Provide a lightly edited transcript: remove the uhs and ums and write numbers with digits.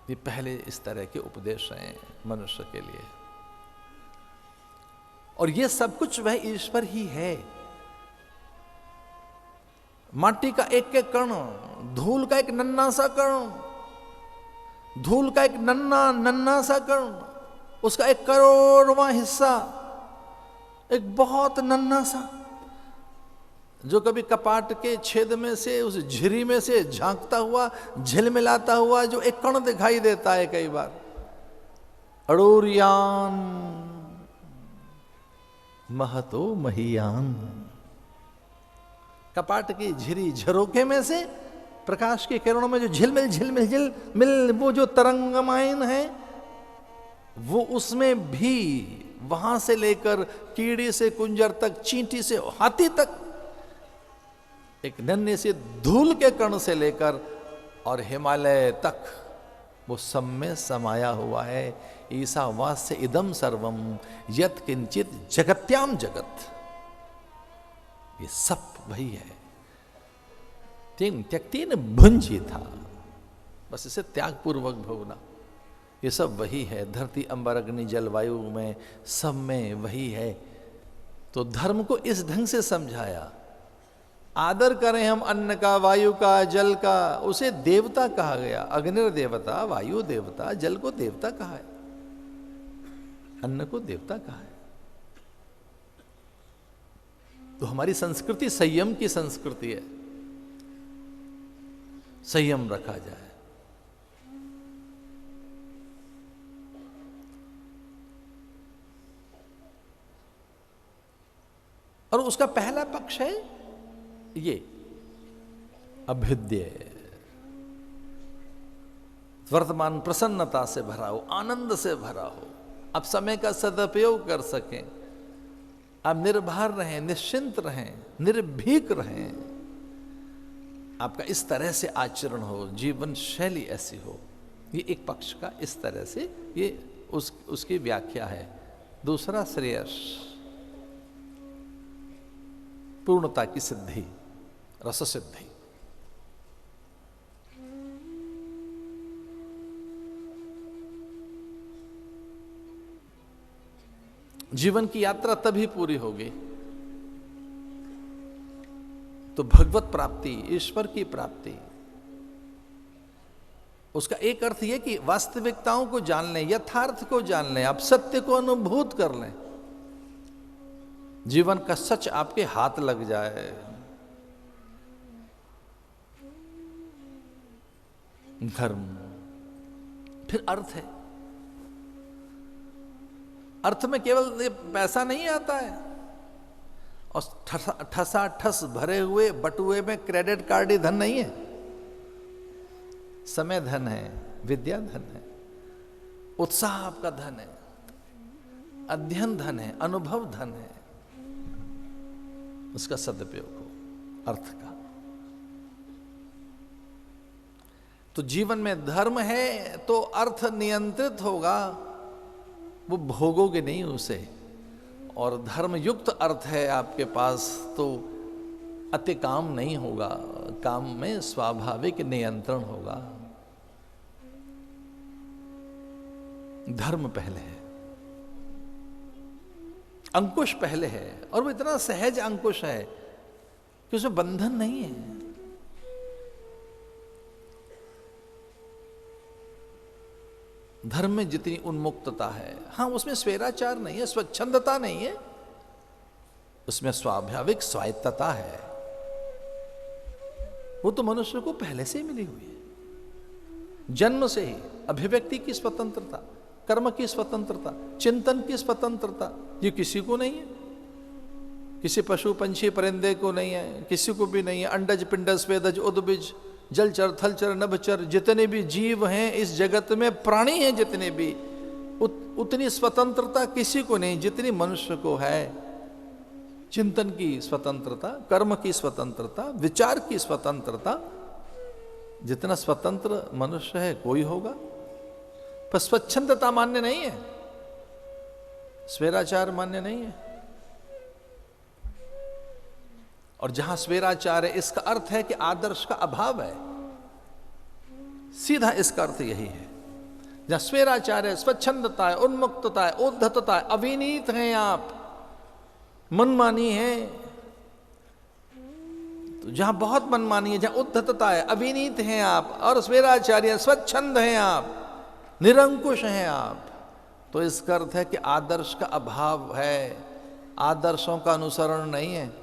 ये पहले इस तरह के उपदेश हैं मनुष्य के लिए। और ये सब कुछ वह ईश्वर ही है। माटी का एक एक कण, धूल का एक नन्हा सा कण, धूल का एक नन्हा सा कण, उसका 1 करोड़वां हिस्सा, एक बहुत नन्हा सा, जो कभी कपाट के छेद में से, उस झिरी में से झांकता हुआ, झिलमिलाता हुआ जो एक कण दिखाई देता है कई बार, अड़ोरियान महतो महीयान। कपाट की झिरी झरोखे में से प्रकाश की किरणों में जो झिलमिल झिलमिल झिलमिल वो जो तरंगमायन है, वो उसमें भी वहां से लेकर कीड़ी से कुंजर तक, चींटी से हाथी तक, एक नन्हे से धूल के कण से लेकर और हिमालय तक वो सब में समाया हुआ है। ईशावास्य इदम सर्वम यत् किंचित जगत्याम जगत, ये सब वही है। तीन त्यक्तीन भुंजी था, बस इसे त्याग पूर्वक भोगना, ये सब वही है। धरती अंबर अग्नि जल वायु में, सब में वही है। तो धर्म को इस ढंग से समझाया। आदर करें हम अन्न का, वायु का, जल का, उसे देवता कहा गया। अग्नि देवता, वायु देवता, जल को देवता कहा है, अन्न को देवता कहा है। तो हमारी संस्कृति संयम की संस्कृति है, संयम रखा जाए। और उसका पहला पक्ष है ये अभ्युदय, वर्तमान प्रसन्नता से भरा हो, आनंद से भरा हो, आप समय का सदुपयोग कर सकें, आप निर्भर रहें, निश्चिंत रहें, निर्भीक रहें, आपका इस तरह से आचरण हो, जीवन शैली ऐसी हो। ये एक पक्ष का इस तरह से ये उसकी व्याख्या है। दूसरा श्रेयस, पूर्णता की सिद्धि, रस सिद्धि। जीवन की यात्रा तभी पूरी होगी तो भगवत प्राप्ति, ईश्वर की प्राप्ति। उसका एक अर्थ यह कि वास्तविकताओं को जान लें, यथार्थ को जान लें, आप सत्य को अनुभूत कर लें, जीवन का सच आपके हाथ लग जाए। धर्म, फिर अर्थ है। अर्थ में केवल ये पैसा नहीं आता है, और ठसा ठस भरे हुए बटुए में क्रेडिट कार्ड ही धन नहीं है। समय धन है, विद्या धन है, उत्साह आपका धन है, अध्ययन धन है, अनुभव धन है। उसका सदुपयोग हो अर्थ का। तो जीवन में धर्म है तो अर्थ नियंत्रित होगा, वो भोगोगे नहीं उसे। और धर्म युक्त अर्थ है आपके पास तो अति काम नहीं होगा, काम में स्वाभाविक नियंत्रण होगा। धर्म पहले है, अंकुश पहले है, और वो इतना सहज अंकुश है कि उसमें बंधन नहीं है। धर्म में जितनी उन्मुक्तता है, हाँ उसमें स्वेराचार नहीं है, स्वच्छंदता नहीं है, उसमें स्वाभाविक स्वायत्तता है। वो तो मनुष्य को पहले से ही मिली हुई है, जन्म से ही। अभिव्यक्ति की स्वतंत्रता, कर्म की स्वतंत्रता, चिंतन की स्वतंत्रता, ये किसी को नहीं है, किसी पशु पंछी परिंदे को नहीं है, किसी को भी नहीं है। अंडज पिंडज स्वेदज उद्भिज जलचर थलचर नभचर जितने भी जीव हैं इस जगत में, प्राणी हैं जितने भी, उतनी स्वतंत्रता किसी को नहीं जितनी मनुष्य को है। चिंतन की स्वतंत्रता, कर्म की स्वतंत्रता, विचार की स्वतंत्रता, जितना स्वतंत्र मनुष्य है कोई होगा। पर स्वच्छंदता मान्य नहीं है, स्वेराचार मान्य नहीं है। और जहां स्वेराचार है, इसका अर्थ है कि आदर्श का अभाव है। सीधा इसका अर्थ यही है। जहां स्वेराचार्य, स्वच्छंदता है, उन्मुक्तता है, उद्धतता है, अविनीत हैं आप, मनमानी है। तो जहां बहुत मनमानी है, जहां उद्धतता है, अविनीत हैं आप, और स्वेराचार्य, स्वच्छंद हैं आप, निरंकुश हैं आप, तो इसका अर्थ है कि आदर्श का अभाव है, आदर्शों का अनुसरण नहीं है।